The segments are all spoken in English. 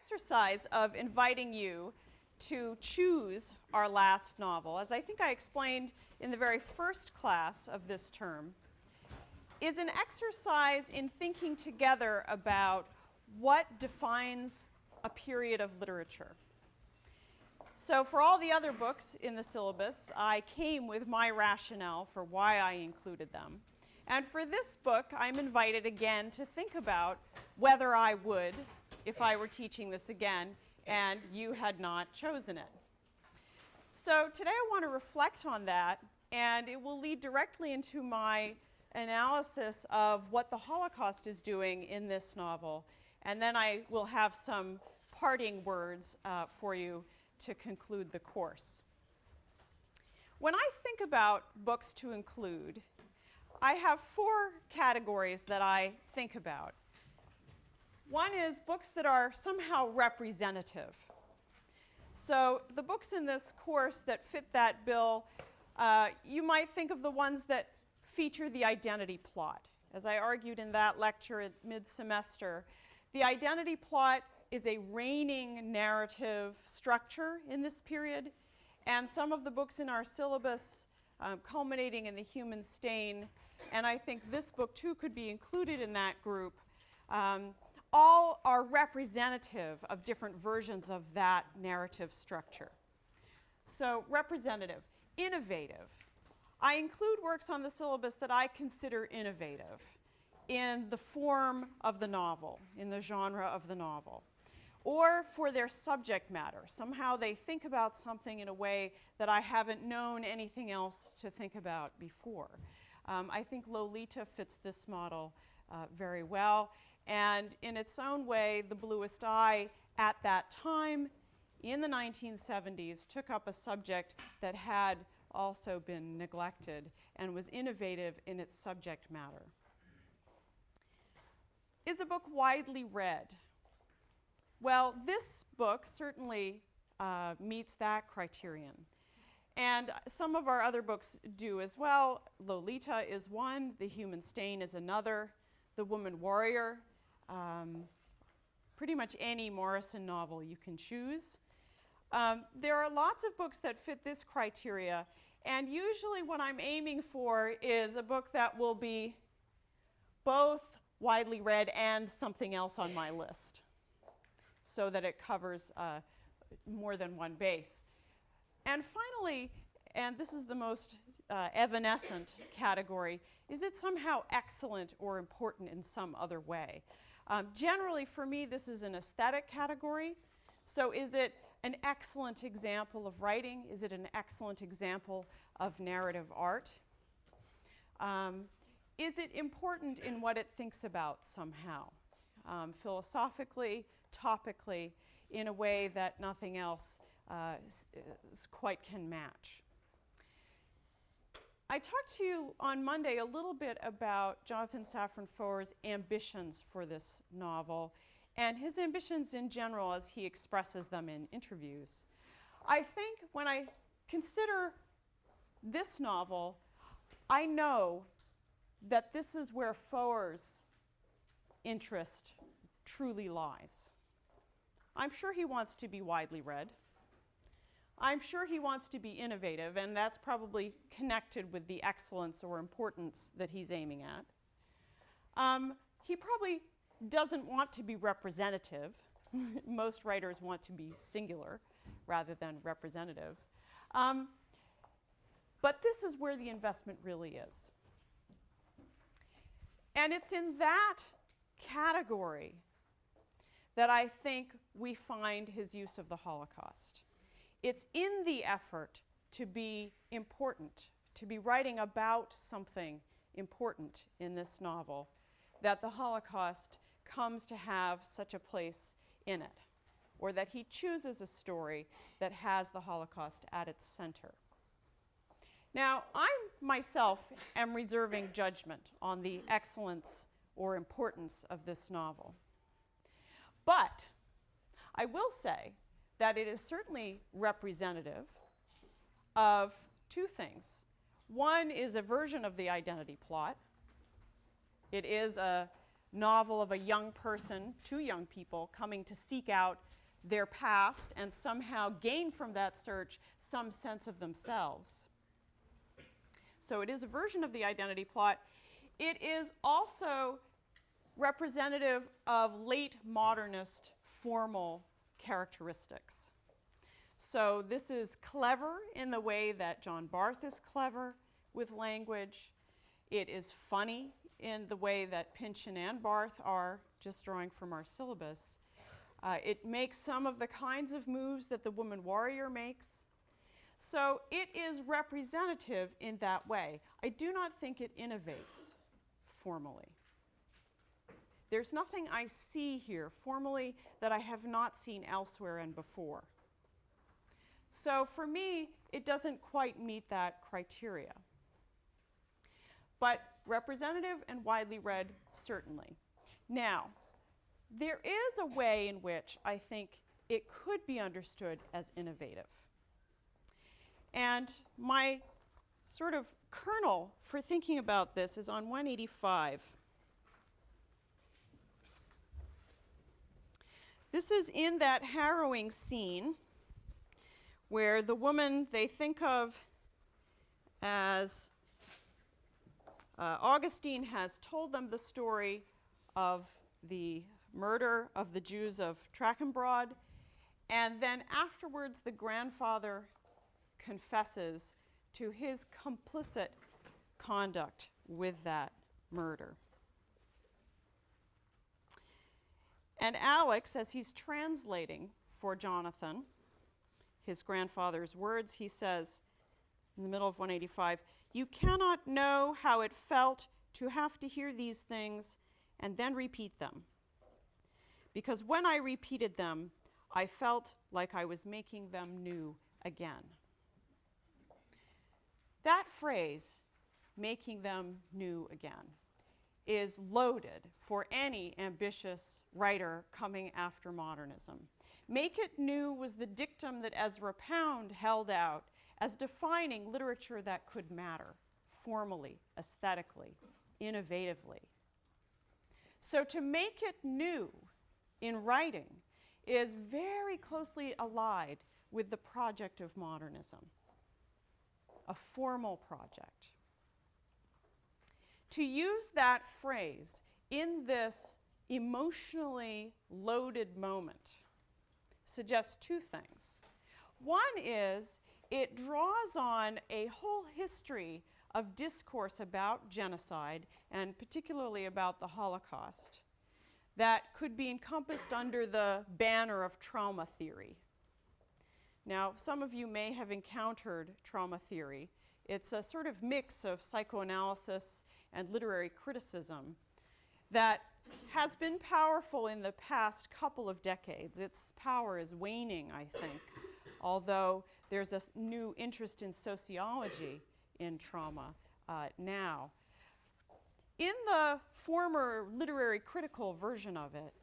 exercise of inviting you to choose our last novel, as I think I explained in the very first class of this term, is an exercise in thinking together about what defines a period of literature. So for all the other books in the syllabus, I came with my rationale for why I included them. And for this book, I'm invited again to think about whether I would, if I were teaching this again, and you had not chosen it. So today I want to reflect on that, and it will lead directly into my analysis of what the Holocaust is doing in this novel. And then I will have some parting words for you to conclude the course. When I think about books to include, I have four categories that I think about. One is books that are somehow representative. So the books in this course that fit that bill, you might think of the ones that feature the identity plot. As I argued in that lecture at mid-semester, the identity plot is a reigning narrative structure in this period, and some of the books in our syllabus, culminating in The Human Stain, and I think this book too could be included in that group, all are representative of different versions of that narrative structure. So representative, innovative. I include works on the syllabus that I consider innovative in the form of the novel, in the genre of the novel, or for their subject matter. Somehow they think about something in a way that I haven't known anything else to think about before. I think Lolita fits this model very well. And in its own way, The Bluest Eye at that time, in the 1970s, took up a subject that had also been neglected and was innovative in its subject matter. Is a book widely read? Well, this book certainly meets that criterion. And some of our other books do as well. Lolita is one, The Human Stain is another, The Woman Warrior, pretty much any Morrison novel you can choose. There are lots of books that fit this criteria, and usually what I'm aiming for is a book that will be both widely read and something else on my list, so that it covers more than one base. And finally, and this is the most evanescent category, is it somehow excellent or important in some other way? Generally, for me, this is an aesthetic category. So is it an excellent example of writing? Is it an excellent example of narrative art? Is it important in what it thinks about somehow? Philosophically, topically, in a way that nothing else quite can match. I talked to you on Monday a little bit about Jonathan Safran Foer's ambitions for this novel and his ambitions in general as he expresses them in interviews. I think when I consider this novel, I know that this is where Foer's interest truly lies. I'm sure he wants to be widely read. I'm sure he wants to be innovative, and that's probably connected with the excellence or importance that he's aiming at. He probably doesn't want to be representative. Most writers want to be singular rather than representative. But this is where the investment really is. And it's in that category that I think we find his use of the Holocaust. It's in the effort to be important, to be writing about something important in this novel, that the Holocaust comes to have such a place in it, or that he chooses a story that has the Holocaust at its center. Now, I myself am reserving judgment on the excellence or importance of this novel. But I will say that it is certainly representative of two things. One is a version of the identity plot. It is a novel of a young person, two young people, coming to seek out their past and somehow gain from that search some sense of themselves. So it is a version of the identity plot. It is also representative of late modernist formal characteristics. So this is clever in the way that John Barth is clever with language. It is funny in the way that Pynchon and Barth are, just drawing from our syllabus. It makes some of the kinds of moves that the woman warrior makes. So it is representative in that way. I do not think it innovates formally. There's nothing I see here formally that I have not seen elsewhere and before. So for me, it doesn't quite meet that criteria. But representative and widely read, certainly. Now, there is a way in which I think it could be understood as innovative. And my sort of kernel for thinking about this is on 185. This is in that harrowing scene where the woman they think of as Augustine has told them the story of the murder of the Jews of Trachenbrod, and then afterwards the grandfather confesses to his complicit conduct with that murder. And Alex, as he's translating for Jonathan his grandfather's words, he says in the middle of 185, "You cannot know how it felt to have to hear these things and then repeat them. Because when I repeated them, I felt like I was making them new again." That phrase, making them new again, is loaded for any ambitious writer coming after modernism. Make it new was the dictum that Ezra Pound held out as defining literature that could matter, formally, aesthetically, innovatively. So to make it new in writing is very closely allied with the project of modernism, a formal project. To use that phrase in this emotionally loaded moment suggests two things. One is it draws on a whole history of discourse about genocide, and particularly about the Holocaust, that could be encompassed under the banner of trauma theory. Now, some of you may have encountered trauma theory. It's a sort of mix of psychoanalysis and literary criticism that has been powerful in the past couple of decades. Its power is waning, I think, although there's a new interest in sociology in trauma now. In the former literary critical version of it,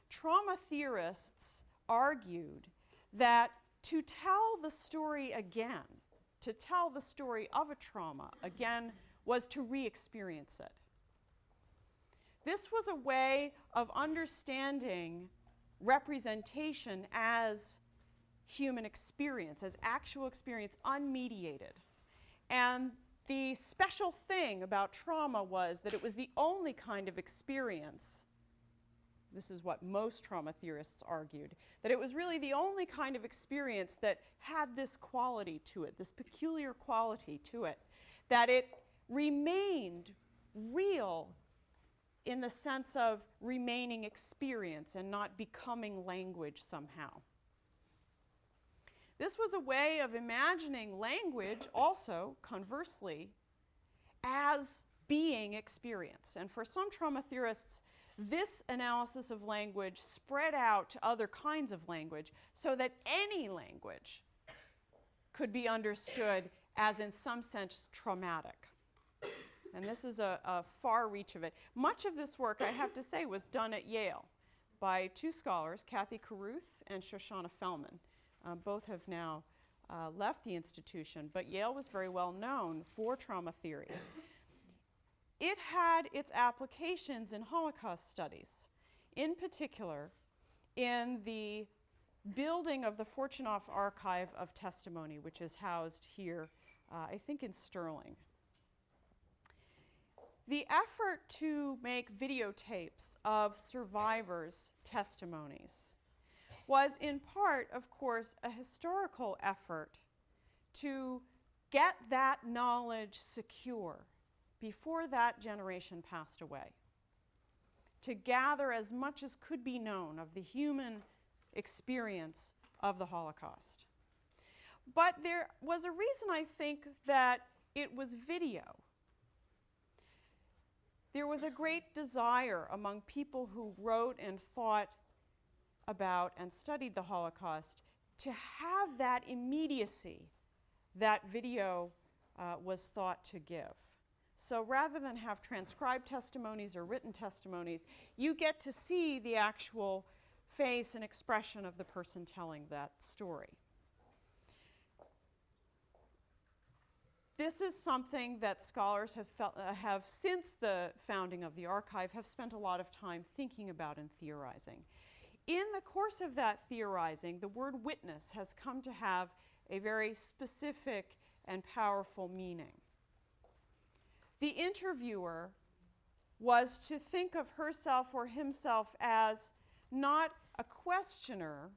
trauma theorists argued that to tell the story again, to tell the story of a trauma again, was to re-experience it. This was a way of understanding representation as human experience, as actual experience, unmediated. And the special thing about trauma was that it was the only kind of experience, this is what most trauma theorists argued, that it was really the only kind of experience that had this quality to it, this peculiar quality to it, that it remained real in the sense of remaining experience and not becoming language somehow. This was a way of imagining language also, conversely, as being experience. And for some trauma theorists, this analysis of language spread out to other kinds of language so that any language could be understood as, in some sense, traumatic. And this is a far reach of it. Much of this work, I have to say, was done at Yale by two scholars, Kathy Carruth and Shoshana Fellman. Both have now left the institution, but Yale was very well known for trauma theory. it had its applications in Holocaust studies, in particular in the building of the Fortunoff Archive of Testimony, which is housed here, I think in Sterling. The effort to make videotapes of survivors' testimonies was in part, of course, a historical effort to get that knowledge secure before that generation passed away, to gather as much as could be known of the human experience of the Holocaust. But there was a reason, I think, that it was video. There was a great desire among people who wrote and thought about and studied the Holocaust to have that immediacy that video was thought to give. So rather than have transcribed testimonies or written testimonies, you get to see the actual face and expression of the person telling that story. This is something that scholars have since the founding of the archive, have spent a lot of time thinking about and theorizing. In the course of that theorizing, the word witness has come to have a very specific and powerful meaning. The interviewer was to think of herself or himself as not a questioner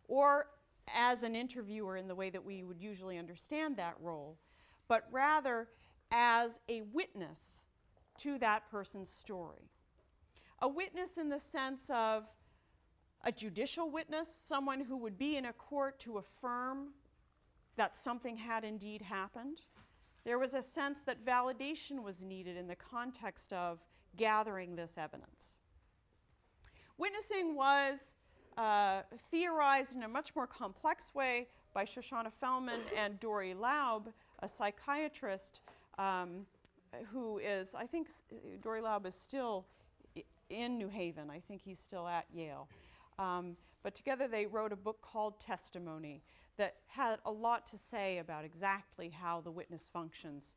or as an interviewer in the way that we would usually understand that role, but rather as a witness to that person's story. A witness in the sense of a judicial witness, someone who would be in a court to affirm that something had indeed happened. There was a sense that validation was needed in the context of gathering this evidence. Witnessing was theorized in a much more complex way by Shoshana Fellman and Dory Laub, a psychiatrist who is, I think Dory Laub is still in New Haven. I think he's still at Yale. But together they wrote a book called Testimony that had a lot to say about exactly how the witness functions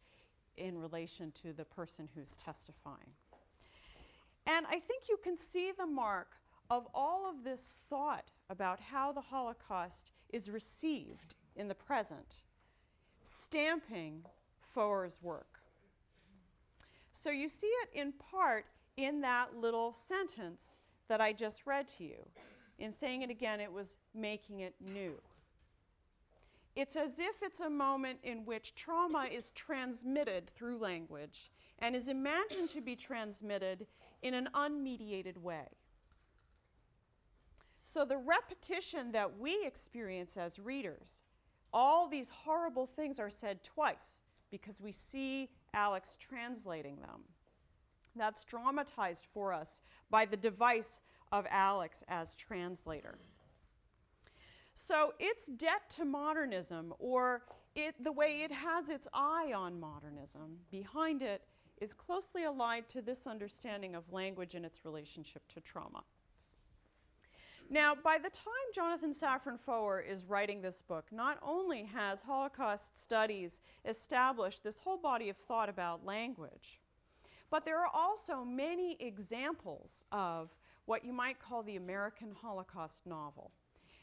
in relation to the person who's testifying. And I think you can see the mark of all of this thought about how the Holocaust is received in the present, stamping Foer's work. So you see it in part in that little sentence that I just read to you. In saying it again, it was making it new. It's as if it's a moment in which trauma is transmitted through language and is imagined to be transmitted in an unmediated way. So the repetition that we experience as readers, all these horrible things are said twice because we see Alex translating them. That's dramatized for us by the device of Alex as translator. So its debt to modernism, or the way it has its eye on modernism, behind it is closely allied to this understanding of language and its relationship to trauma. Now, by the time Jonathan Safran Foer is writing this book, not only has Holocaust studies established this whole body of thought about language, but there are also many examples of what you might call the American Holocaust novel.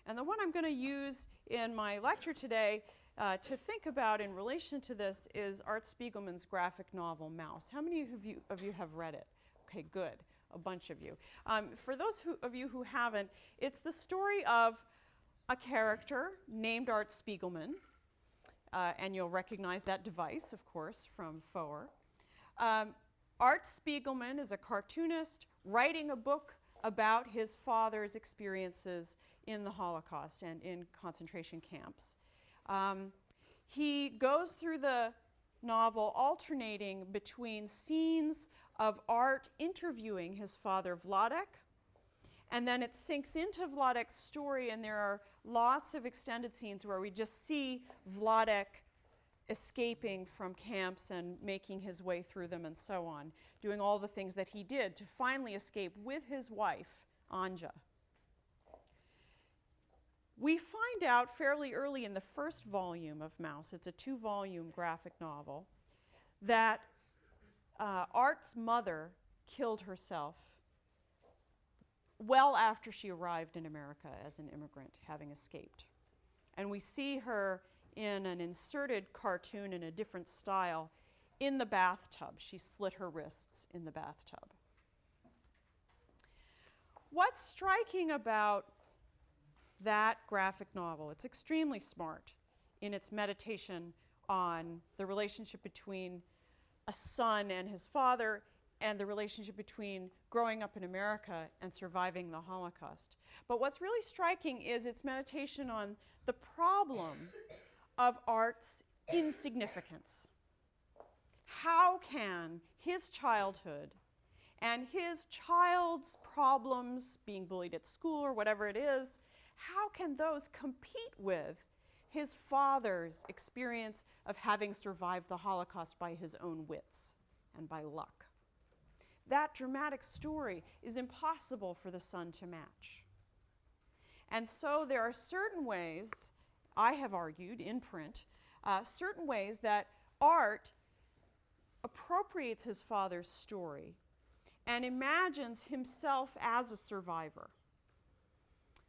And the one I'm going to use in my lecture today to think about in relation to this is Art Spiegelman's graphic novel, Mouse. How many of you have read it? Okay, good. A bunch of you. For those of you who haven't, it's the story of a character named Art Spiegelman, and you'll recognize that device, of course, from Foer. Art Spiegelman is a cartoonist writing a book about his father's experiences in the Holocaust and in concentration camps. He goes through the novel alternating between scenes of Art interviewing his father Vladek, and then it sinks into Vladek's story, and there are lots of extended scenes where we just see Vladek escaping from camps and making his way through them and so on, doing all the things that he did to finally escape with his wife, Anja. We find out fairly early in the first volume of Mouse, it's a 2-volume graphic novel, that Art's mother killed herself well after she arrived in America as an immigrant, having escaped. And we see her in an inserted cartoon in a different style in the bathtub. She slit her wrists in the bathtub. What's striking about that graphic novel? It's extremely smart in its meditation on the relationship between a son and his father and the relationship between growing up in America and surviving the Holocaust. But what's really striking is its meditation on the problem of art's insignificance. How can his childhood and his child's problems, being bullied at school or whatever it is, how can those compete with his father's experience of having survived the Holocaust by his own wits and by luck? That dramatic story is impossible for the son to match. And so there are certain ways, I have argued in print, certain ways that art appropriates his father's story and imagines himself as a survivor.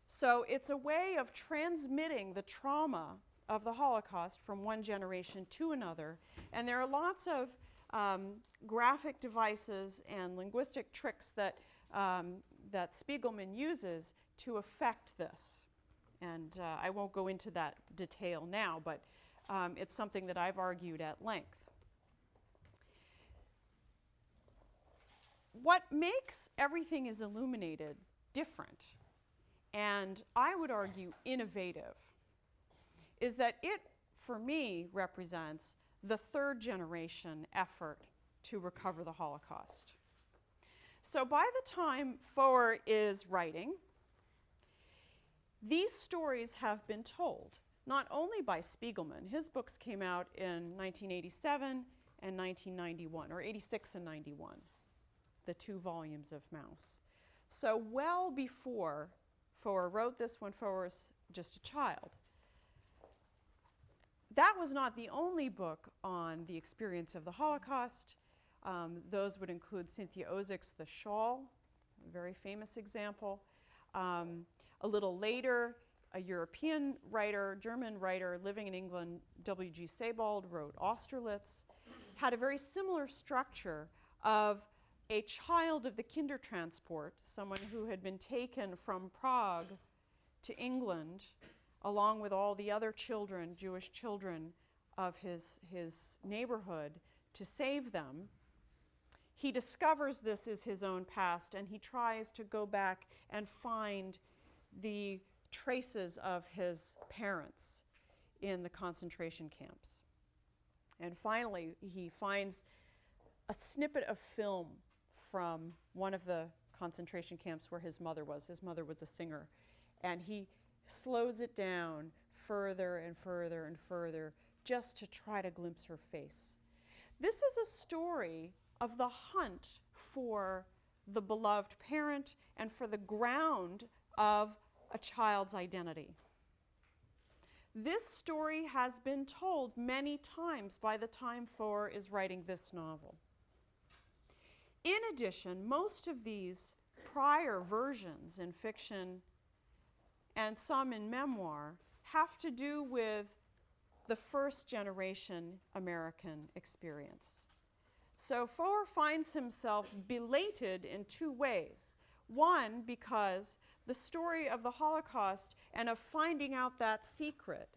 So it's a way of transmitting the trauma of the Holocaust from one generation to another. And there are lots of graphic devices and linguistic tricks that, that Spiegelman uses to affect this. And I won't go into that detail now, but it's something that I've argued at length. What makes Everything is Illuminated different, and I would argue innovative, is that it, for me, represents the third generation effort to recover the Holocaust. So by the time Foer is writing, these stories have been told, not only by Spiegelman. His books came out in 1987 and 1991, or 86 and 91, the 2 volumes of Maus. So well before Foer wrote this, when Foer was just a child. That was not the only book on the experience of the Holocaust. Those would include Cynthia Ozick's The Shawl, a very famous example. A little later, a European writer, German writer living in England, W.G. Sebald, wrote Austerlitz, had a very similar structure of a child of the Kindertransport, someone who had been taken from Prague to England, along with all the other children, Jewish children of his neighborhood, to save them. He discovers this is his own past, and he tries to go back and find the traces of his parents in the concentration camps. And finally, he finds a snippet of film from one of the concentration camps where his mother was. His mother was a singer. And he slows it down further and further and further just to try to glimpse her face. This is a story of the hunt for the beloved parent and for the ground of a child's identity. This story has been told many times by the time Foer is writing this novel. In addition, most of these prior versions in fiction and some in memoir have to do with the first generation American experience. So Foer finds himself belated in 2 ways. One, because the story of the Holocaust and of finding out that secret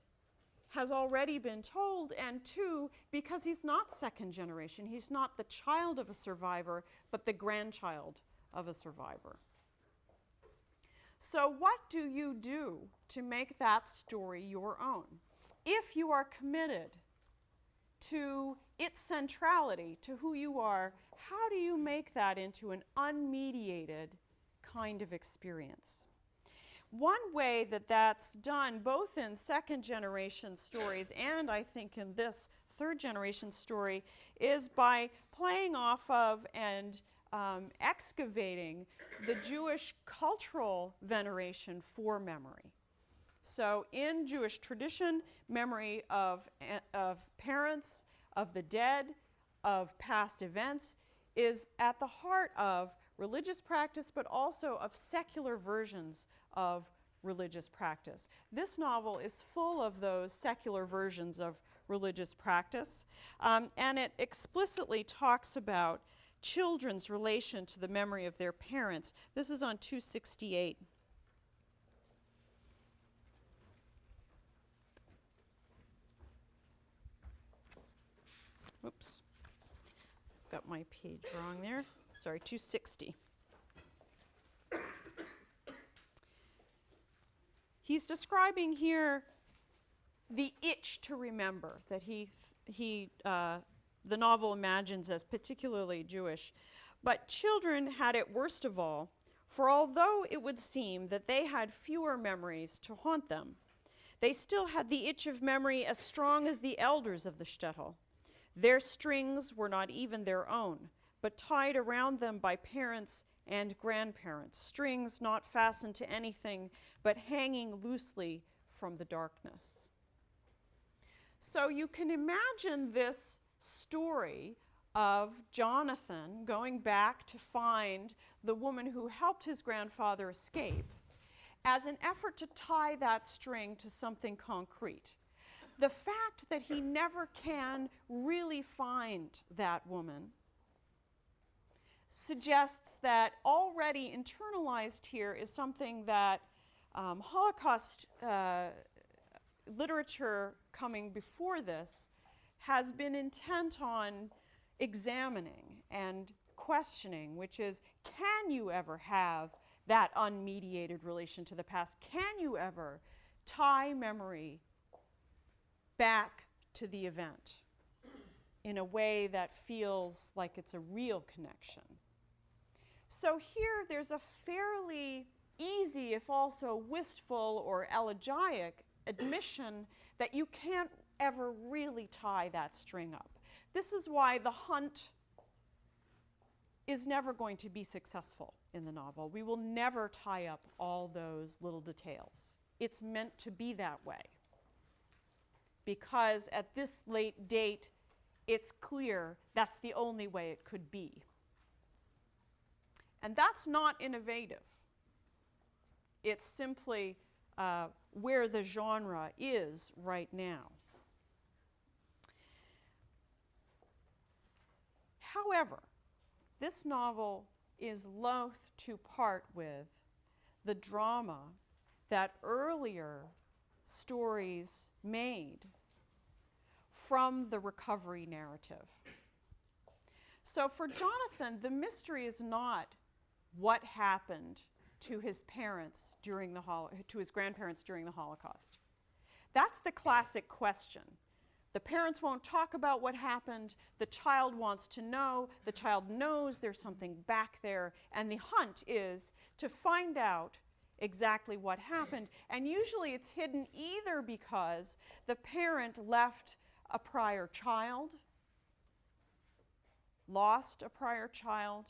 has already been told, and 2, because he's not second generation. He's not the child of a survivor, but the grandchild of a survivor. So what do you do to make that story your own? If you are committed to its centrality, to who you are, how do you make that into an unmediated kind of experience? One way that that's done, both in second generation stories and I think in this third generation story, is by playing off of and excavating the Jewish cultural veneration for memory. So in Jewish tradition, memory of parents, of the dead, of past events is at the heart of religious practice, but also of secular versions of religious practice. This novel is full of those secular versions of religious practice, and it explicitly talks about children's relation to the memory of their parents. This is on 268. Oops, got my page wrong there. Sorry, 260. He's describing here the itch to remember that the novel imagines as particularly Jewish. But children had it worst of all, for although it would seem that they had fewer memories to haunt them, they still had the itch of memory as strong as the elders of the shtetl. Their strings were not even their own, but tied around them by parents and grandparents, strings not fastened to anything, but hanging loosely from the darkness. So you can imagine this story of Jonathan going back to find the woman who helped his grandfather escape as an effort to tie that string to something concrete. The fact that he never can really find that woman suggests that already internalized here is something that Holocaust literature coming before this has been intent on examining and questioning, which is, can you ever have that unmediated relation to the past? Can you ever tie memory back to the event in a way that feels like it's a real connection? So here there's a fairly easy, if also wistful or elegiac, admission that you can't ever really tie that string up. This is why the hunt is never going to be successful in the novel. We will never tie up all those little details. It's meant to be that way, because at this late date, it's clear that's the only way it could be. And that's not innovative. It's simply where the genre is right now. However, this novel is loath to part with the drama that earlier stories made from the recovery narrative. So for Jonathan, the mystery is not what happened to his parents during to his grandparents during the Holocaust. That's the classic question. The parents won't talk about what happened. The child wants to know. The child knows there's something back there. And the hunt is to find out exactly what happened. And usually it's hidden either because the parent left a prior child, lost a prior child,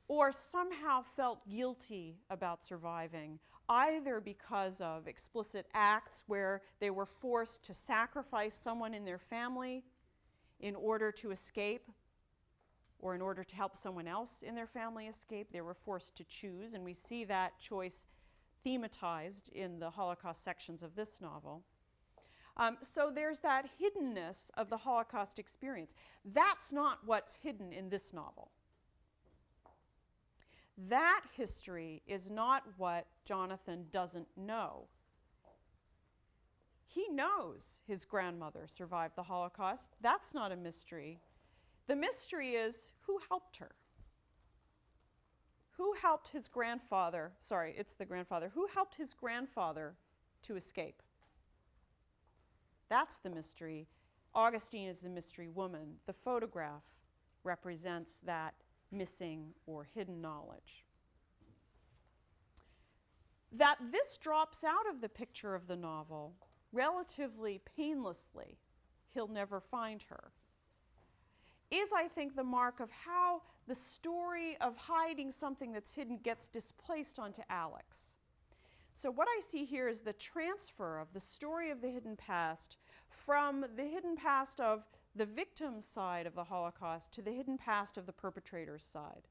or somehow felt guilty about surviving, either because of explicit acts where they were forced to sacrifice someone in their family in order to escape, or in order to help someone else in their family escape. They were forced to choose, and we see that choice thematized in the Holocaust sections of this novel. So there's that hiddenness of the Holocaust experience. That's not what's hidden in this novel. That history is not what Jonathan doesn't know. He knows his grandmother survived the Holocaust. That's not a mystery. The mystery is who helped her. Who helped his grandfather? Sorry, it's the grandfather. Who helped his grandfather to escape? That's the mystery. Augustine is the mystery woman. The photograph represents that missing or hidden knowledge. That this drops out of the picture of the novel relatively painlessly, he'll never find her, is, I think, the mark of how the story of hiding something that's hidden gets displaced onto Alex. So what I see here is the transfer of the story of the hidden past from the hidden past of the victim's side of the Holocaust to the hidden past of the perpetrator's side.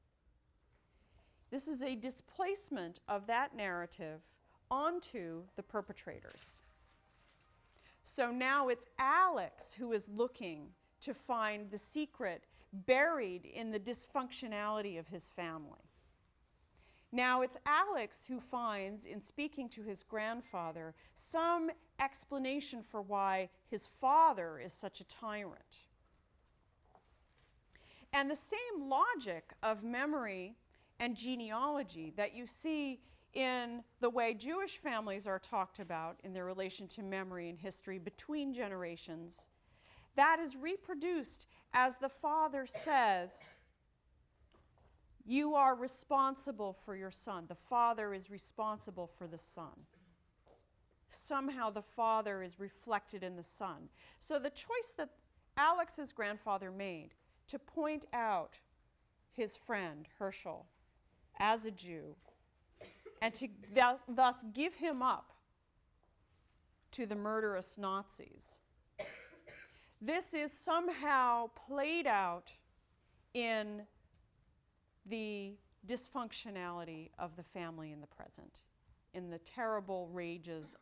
This is a displacement of that narrative onto the perpetrators. So now it's Alex who is looking to find the secret buried in the dysfunctionality of his family. Now it's Alex who finds, in speaking to his grandfather, some explanation for why his father is such a tyrant. And the same logic of memory and genealogy that you see in the way Jewish families are talked about in their relation to memory and history between generations, that is reproduced as the father says, you are responsible for your son. The father is responsible for the son. Somehow the father is reflected in the son. So the choice that Alex's grandfather made to point out his friend Herschel as a Jew and to thus give him up to the murderous Nazis, this is somehow played out in the dysfunctionality of the family in the present, in the terrible rages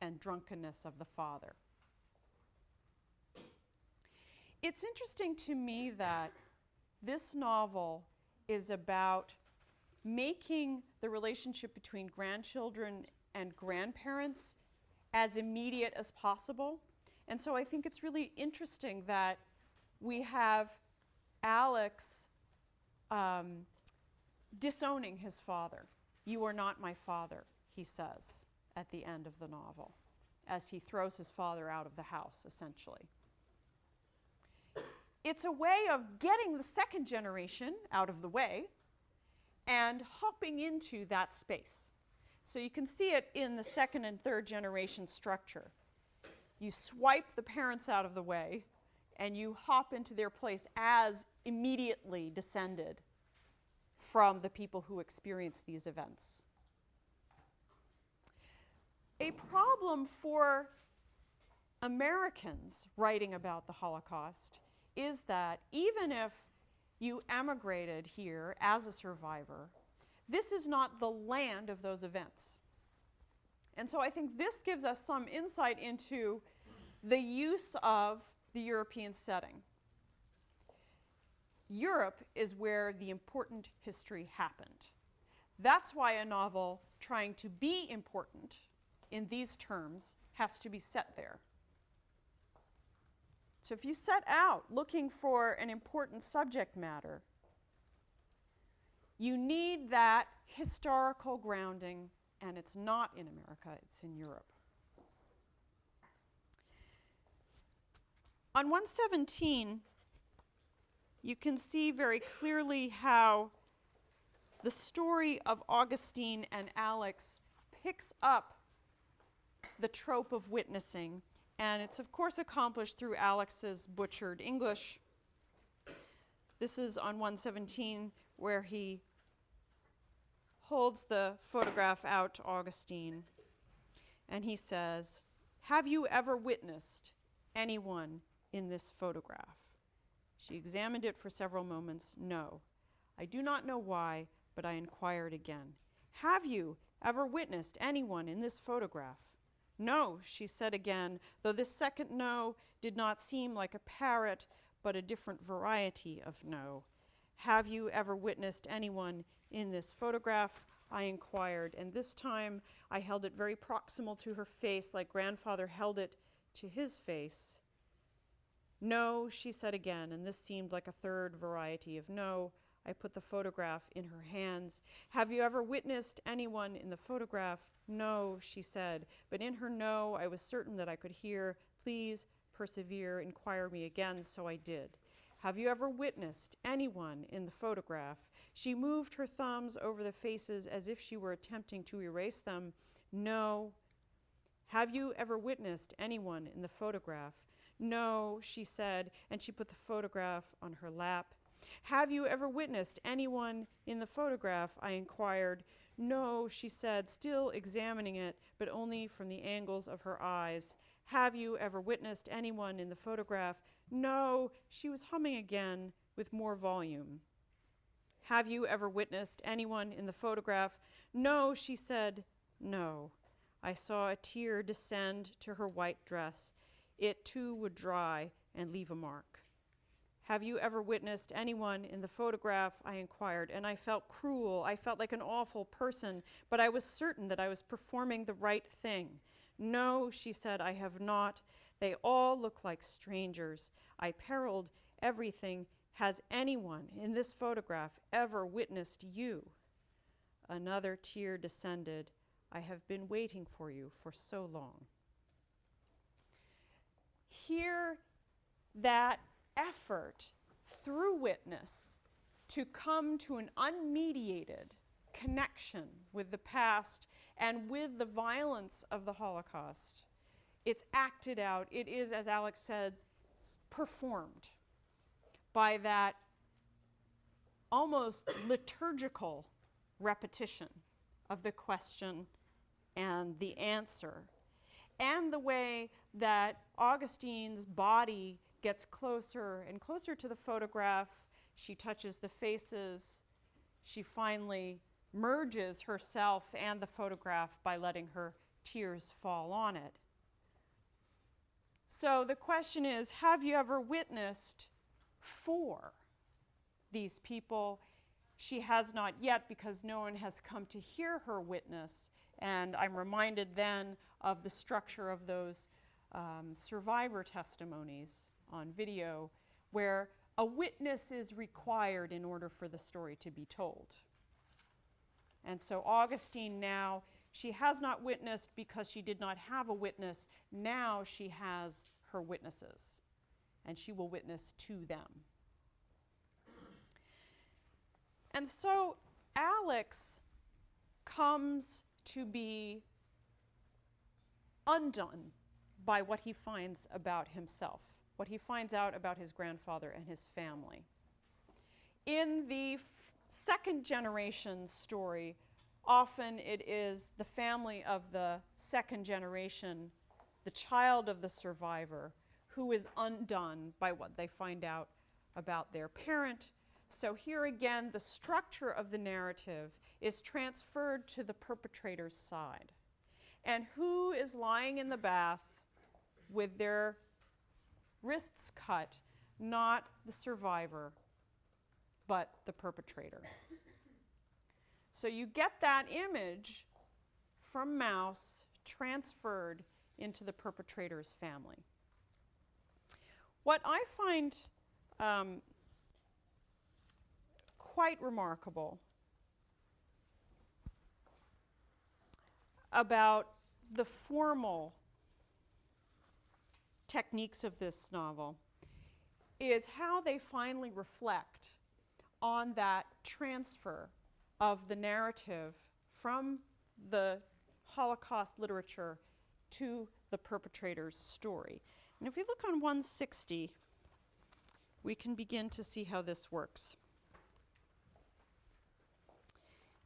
and drunkenness of the father. It's interesting to me that this novel is about making the relationship between grandchildren and grandparents as immediate as possible. And so I think it's really interesting that we have Alex disowning his father. You are not my father, he says at the end of the novel, as he throws his father out of the house, essentially. It's a way of getting the second generation out of the way and hopping into that space. So you can see it in the second and third generation structure. You swipe the parents out of the way and you hop into their place as immediately descended from the people who experience these events. A problem for Americans writing about the Holocaust is that even if you emigrated here as a survivor, this is not the land of those events. And so I think this gives us some insight into the use of the European setting. Europe is where the important history happened. That's why a novel trying to be important in these terms has to be set there. So if you set out looking for an important subject matter, you need that historical grounding, and it's not in America, it's in Europe. On 117, you can see very clearly how the story of Augustine and Alex picks up the trope of witnessing, and it's of course accomplished through Alex's butchered English. This is on 117 where he holds the photograph out to Augustine, and he says, "Have you ever witnessed anyone in this photograph?" She examined it for several moments. "No. I do not know why, but I inquired again. Have you ever witnessed anyone in this photograph?" "No," she said again, though this second no did not seem like a parrot, but a different variety of no. "Have you ever witnessed anyone in this photograph?" I inquired, and this time I held it very proximal to her face, like grandfather held it to his face. "No," she said again, and this seemed like a third variety of no. I put the photograph in her hands. "Have you ever witnessed anyone in the photograph?" "No," she said, but in her no, I was certain that I could hear, "Please persevere, inquire me again," so I did. "Have you ever witnessed anyone in the photograph?" She moved her thumbs over the faces as if she were attempting to erase them. "No." "Have you ever witnessed anyone in the photograph?" "No," she said, and she put the photograph on her lap. "Have you ever witnessed anyone in the photograph?" I inquired. "No," she said, still examining it, but only from the angles of her eyes. "Have you ever witnessed anyone in the photograph?" "No," she was humming again with more volume. "Have you ever witnessed anyone in the photograph?" "No," she said. "No." I saw a tear descend to her white dress. It too would dry and leave a mark. "Have you ever witnessed anyone in the photograph?" I inquired, and I felt cruel. I felt like an awful person, but I was certain that I was performing the right thing. "No," she said, "I have not. They all look like strangers. I periled everything. Has anyone in this photograph ever witnessed you?" Another tear descended. "I have been waiting for you for so long." Here, that effort through witness to come to an unmediated connection with the past and with the violence of the Holocaust, it's acted out. It is, as Alex said, performed by that almost liturgical repetition of the question and the answer, and the way that Augustine's body gets closer and closer to the photograph. She touches the faces. She finally merges herself and the photograph by letting her tears fall on it. So the question is, have you ever witnessed for these people? She has not yet, because no one has come to hear her witness. And I'm reminded then of the structure of those survivor testimonies on video, where a witness is required in order for the story to be told. And so Augustine now, she has not witnessed because she did not have a witness. Now she has her witnesses, and she will witness to them. And so Alex comes to be undone by what he finds about himself, what he finds out about his grandfather and his family. In the second generation story, often it is the family of the second generation, the child of the survivor, who is undone by what they find out about their parent. So here again, the structure of the narrative is transferred to the perpetrator's side. And who is lying in the bath with their wrists cut? Not the survivor, but the perpetrator. So you get that image from Mouse transferred into the perpetrator's family. What I find quite remarkable about the formal techniques of this novel is how they finally reflect on that transfer of the narrative from the Holocaust literature to the perpetrator's story. And if we look on 160, we can begin to see how this works.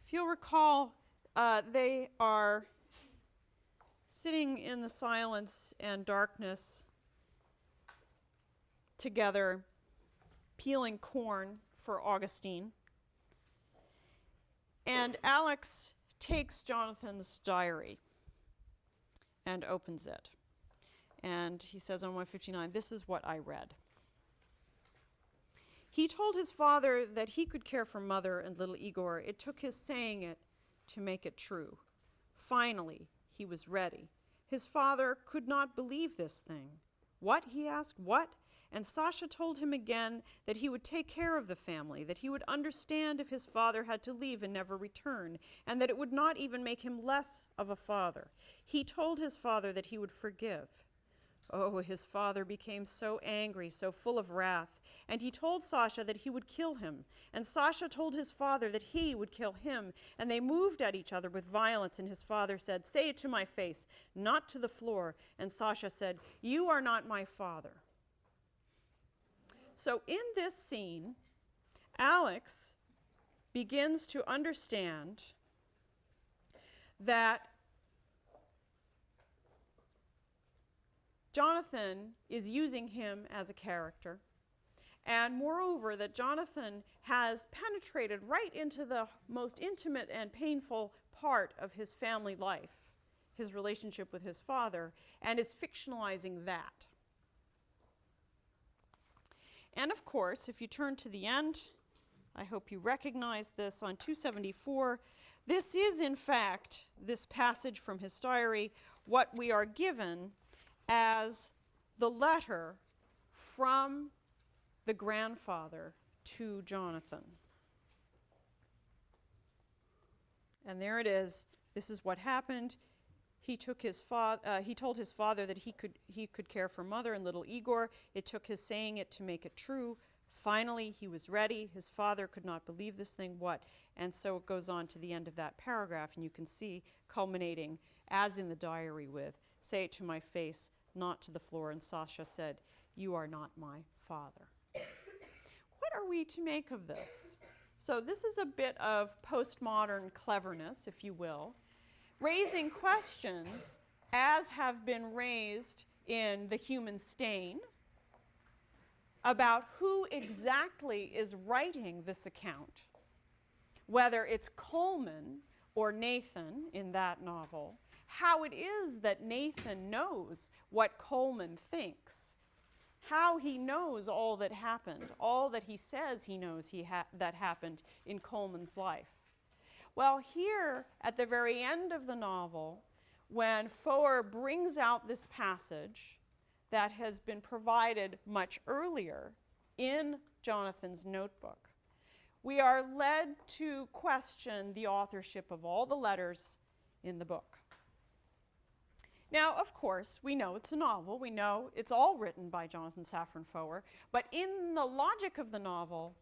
If you'll recall, they are sitting in the silence and darkness together, peeling corn for Augustine. And Alex takes Jonathan's diary and opens it. And he says on 159, "This is what I read. He told his father that he could care for Mother and little Igor. It took his saying it to make it true. Finally, he was ready. His father could not believe this thing. What, he asked, what? And Sasha told him again that he would take care of the family, that he would understand if his father had to leave and never return, and that it would not even make him less of a father. He told his father that he would forgive. Oh, his father became so angry, so full of wrath, and he told Sasha that he would kill him, and Sasha told his father that he would kill him, and they moved at each other with violence, and his father said, 'Say it to my face, not to the floor,' and Sasha said, 'You are not my father.'" So in this scene, Alex begins to understand that Jonathan is using him as a character, and moreover that Jonathan has penetrated right into the most intimate and painful part of his family life, his relationship with his father, and is fictionalizing that. And of course, if you turn to the end, I hope you recognize this on 274, this is in fact, this passage from his diary, what we are given as the letter from the grandfather to Jonathan. And there it is. This is what happened. He told his father that he could care for mother and little Igor. It took his saying it to make it true. Finally, he was ready. His father could not believe this thing. What? And so it goes on to the end of that paragraph, and you can see culminating, as in the diary, with, "Say it to my face, not to the floor." And Sasha said, "You are not my father." What are we to make of this? So this is a bit of postmodern cleverness, if you will, raising questions as have been raised in The Human Stain about who exactly is writing this account, whether it's Coleman or Nathan in that novel, how it is that Nathan knows what Coleman thinks, how he knows all that happened, all that he says he knows that happened in Coleman's life. Well, here at the very end of the novel, when Foer brings out this passage that has been provided much earlier in Jonathan's notebook, we are led to question the authorship of all the letters in the book. Now, of course, we know it's a novel. We know it's all written by Jonathan Safran Foer. But in the logic of the novel,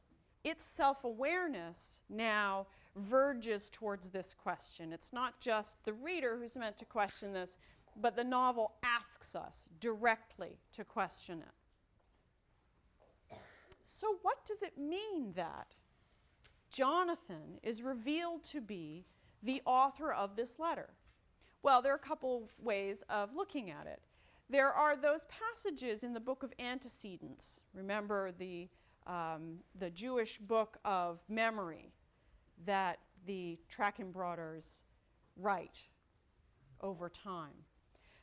its self-awareness now verges towards this question. It's not just the reader who's meant to question this, but the novel asks us directly to question it. So what does it mean that Jonathan is revealed to be the author of this letter? Well, there are a couple of ways of looking at it. There are those passages in the book of Antecedents. Remember the Jewish book of memory that the Trachenbrothers write over time.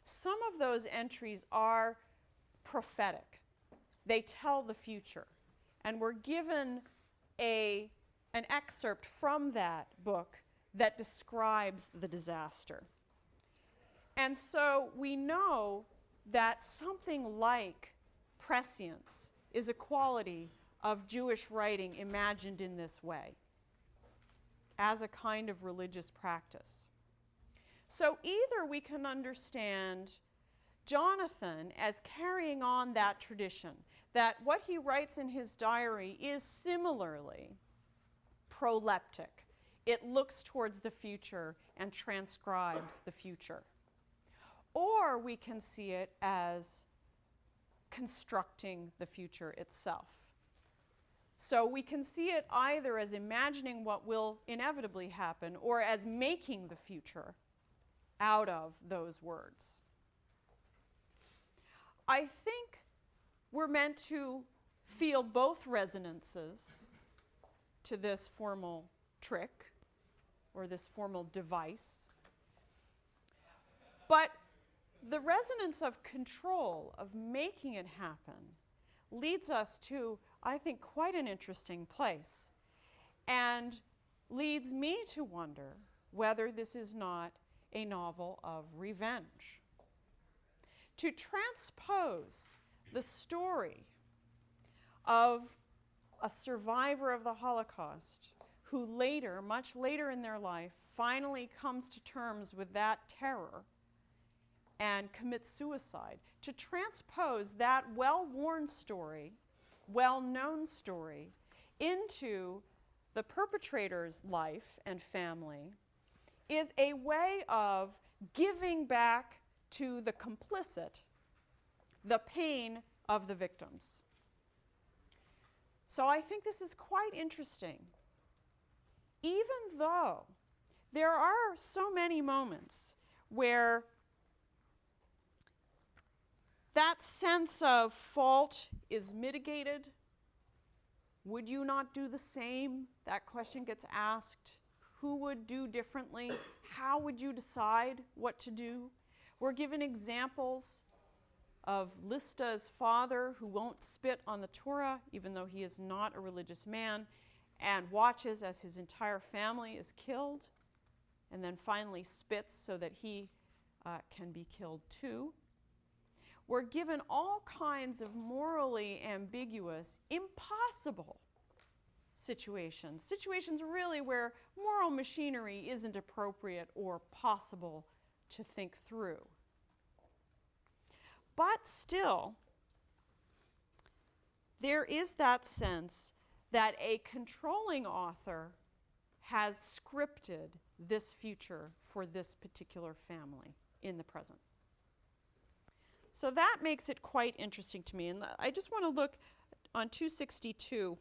Some of those entries are prophetic. They tell the future. And we're given an excerpt from that book that describes the disaster. And so we know that something like prescience is a quality of Jewish writing imagined in this way, as a kind of religious practice. So either we can understand Jonathan as carrying on that tradition, that what he writes in his diary is similarly proleptic. It looks towards the future and transcribes the future. Or we can see it as constructing the future itself. So we can see it either as imagining what will inevitably happen or as making the future out of those words. I think we're meant to feel both resonances to this formal trick or this formal device. But the resonance of control, of making it happen, leads us to, I think, quite an interesting place, and leads me to wonder whether this is not a novel of revenge. To transpose the story of a survivor of the Holocaust who later, much later in their life, finally comes to terms with that terror and commits suicide, to transpose that well-worn story, well-known story, into the perpetrator's life and family is a way of giving back to the complicit the pain of the victims. So I think this is quite interesting. Even though there are so many moments where that sense of fault is mitigated. Would you not do the same? That question gets asked. Who would do differently? How would you decide what to do? We're given examples of Lista's father, who won't spit on the Torah, even though he is not a religious man, and watches as his entire family is killed, and then finally spits so that he can be killed too. We're given all kinds of morally ambiguous, impossible situations. Situations really where moral machinery isn't appropriate or possible to think through. But still, there is that sense that a controlling author has scripted this future for this particular family in the present. So that makes it quite interesting to me. And I just want to look on 262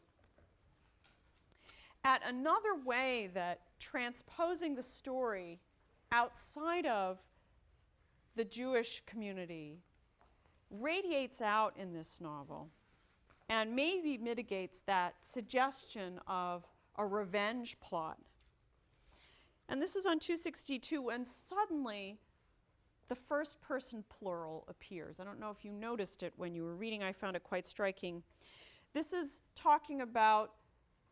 at another way that transposing the story outside of the Jewish community radiates out in this novel and maybe mitigates that suggestion of a revenge plot. And this is on 262, when suddenly the first person plural appears. I don't know if you noticed it when you were reading. I found it quite striking. This is talking about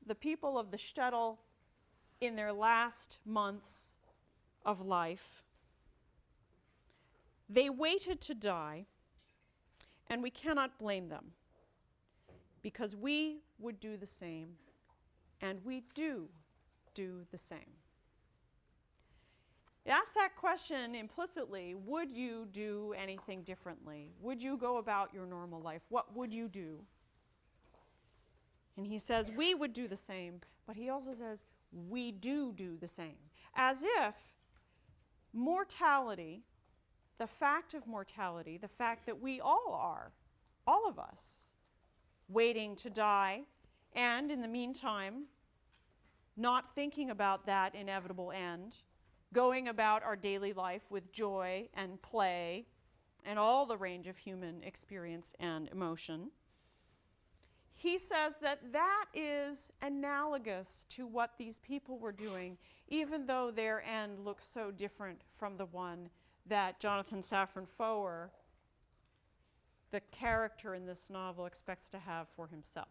the people of the shtetl in their last months of life. They waited to die, and we cannot blame them, because we would do the same, and we do the same. It asks that question implicitly: would you do anything differently? Would you go about your normal life? What would you do? And he says we would do the same, but he also says we do the same. As if mortality, the fact of mortality, the fact that we all are, all of us, waiting to die, and in the meantime, not thinking about that inevitable end, going about our daily life with joy and play and all the range of human experience and emotion. He says that that is analogous to what these people were doing, even though their end looks so different from the one that Jonathan Safran Foer, the character in this novel, expects to have for himself.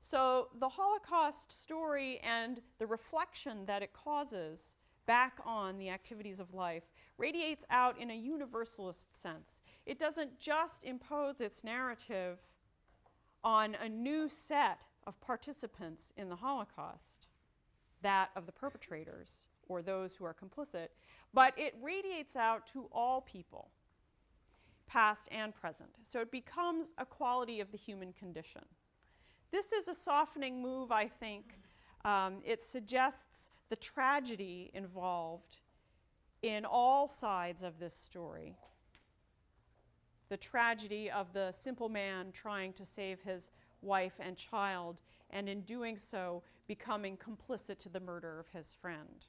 So the Holocaust story and the reflection that it causes back on the activities of life radiates out in a universalist sense. It doesn't just impose its narrative on a new set of participants in the Holocaust, that of the perpetrators or those who are complicit, but it radiates out to all people, past and present. So it becomes a quality of the human condition. This is a softening move, I think. It suggests the tragedy involved in all sides of this story. The tragedy of the simple man trying to save his wife and child, and in doing so, becoming complicit to the murder of his friend.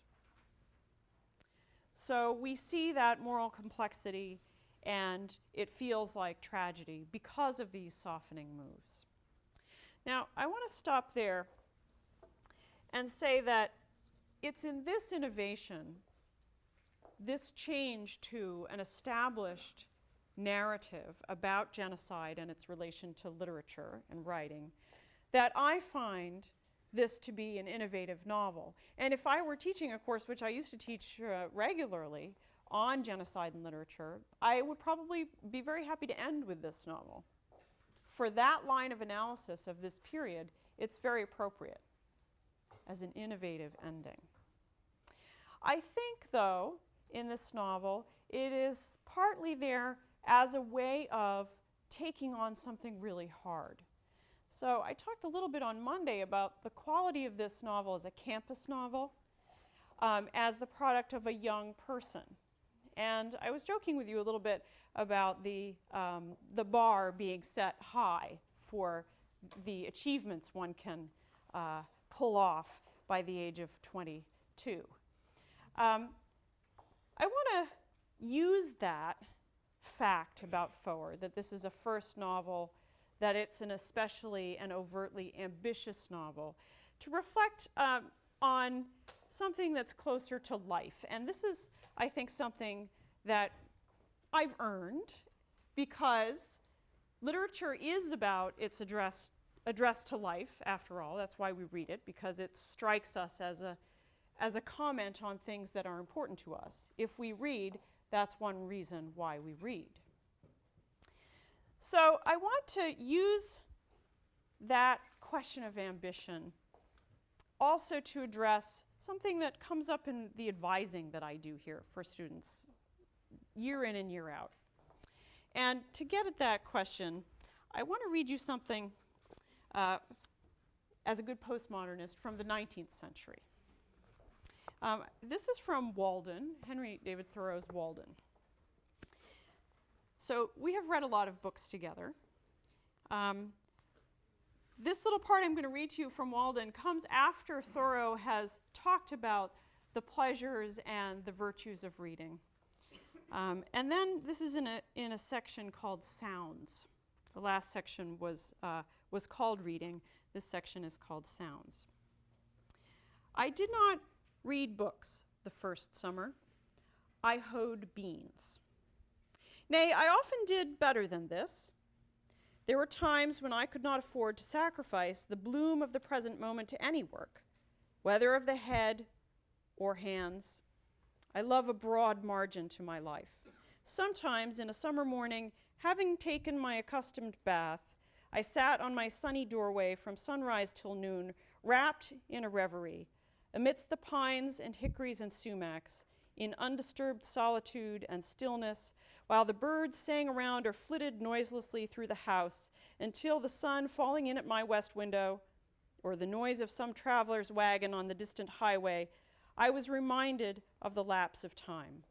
So we see that moral complexity, and it feels like tragedy because of these softening moves. Now, I want to stop there and say that it's in this innovation, this change to an established narrative about genocide and its relation to literature and writing, that I find this to be an innovative novel. And if I were teaching a course, which I used to teach regularly on genocide and literature, I would probably be very happy to end with this novel. For that line of analysis of this period, it's very appropriate as an innovative ending. I think, though, in this novel, it is partly there as a way of taking on something really hard. So I talked a little bit on Monday about the quality of this novel as a campus novel, as the product of a young person. And I was joking with you a little bit about the bar being set high for the achievements one can pull off by the age of 22. too. I want to use that fact about Foer, that this is a first novel, that it's an especially and overtly ambitious novel, to reflect on something that's closer to life. And this is, I think, something that I've earned because literature is about its address to life, after all. That's why we read it, because it strikes us as a comment on things that are important to us. If we read, that's one reason why we read. So I want to use that question of ambition also to address something that comes up in the advising that I do here for students year in and year out. And to get at that question, I want to read you something as a good postmodernist from the 19th century. This is from Walden, Henry David Thoreau's Walden. So we have read a lot of books together. This little part I'm going to read to you from Walden comes after Thoreau has talked about the pleasures and the virtues of reading. And then this is in a section called Sounds. The last section was called Reading. This section is called Sounds. I did not read books the first summer. I hoed beans. Nay, I often did better than this. There were times when I could not afford to sacrifice the bloom of the present moment to any work, whether of the head or hands. I love a broad margin to my life. Sometimes in a summer morning, having taken my accustomed bath, I sat on my sunny doorway from sunrise till noon, wrapped in a reverie, amidst the pines and hickories and sumacs, in undisturbed solitude and stillness, while the birds sang around or flitted noiselessly through the house, until the sun falling in at my west window, or the noise of some traveler's wagon on the distant highway, I was reminded of the lapse of time.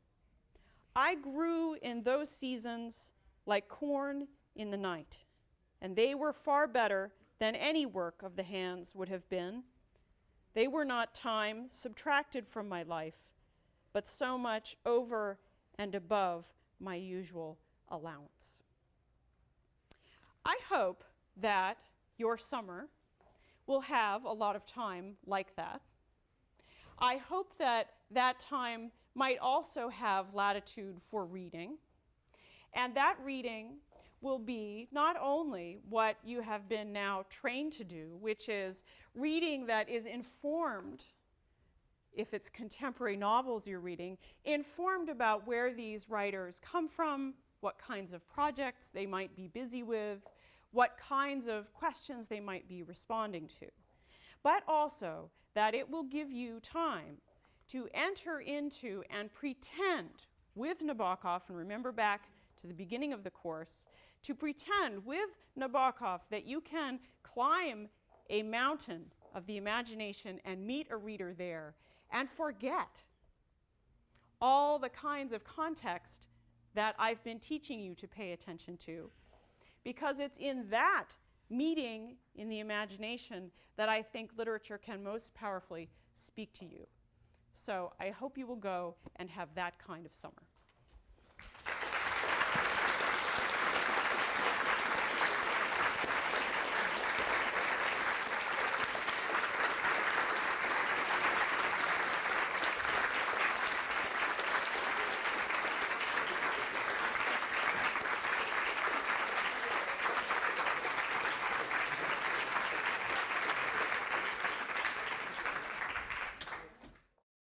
I grew in those seasons like corn in the night, and they were far better than any work of the hands would have been. They were not time subtracted from my life, but so much over and above my usual allowance. I hope that your summer will have a lot of time like that. I hope that that time might also have latitude for reading, and that reading will be not only what you have been now trained to do, which is reading that is informed, if it's contemporary novels you're reading, informed about where these writers come from, what kinds of projects they might be busy with, what kinds of questions they might be responding to, but also that it will give you time to enter into and pretend with Nabokov, and remember back to the beginning of the course, to pretend with Nabokov that you can climb a mountain of the imagination and meet a reader there and forget all the kinds of context that I've been teaching you to pay attention to. Because it's in that meeting in the imagination that I think literature can most powerfully speak to you. So I hope you will go and have that kind of summer.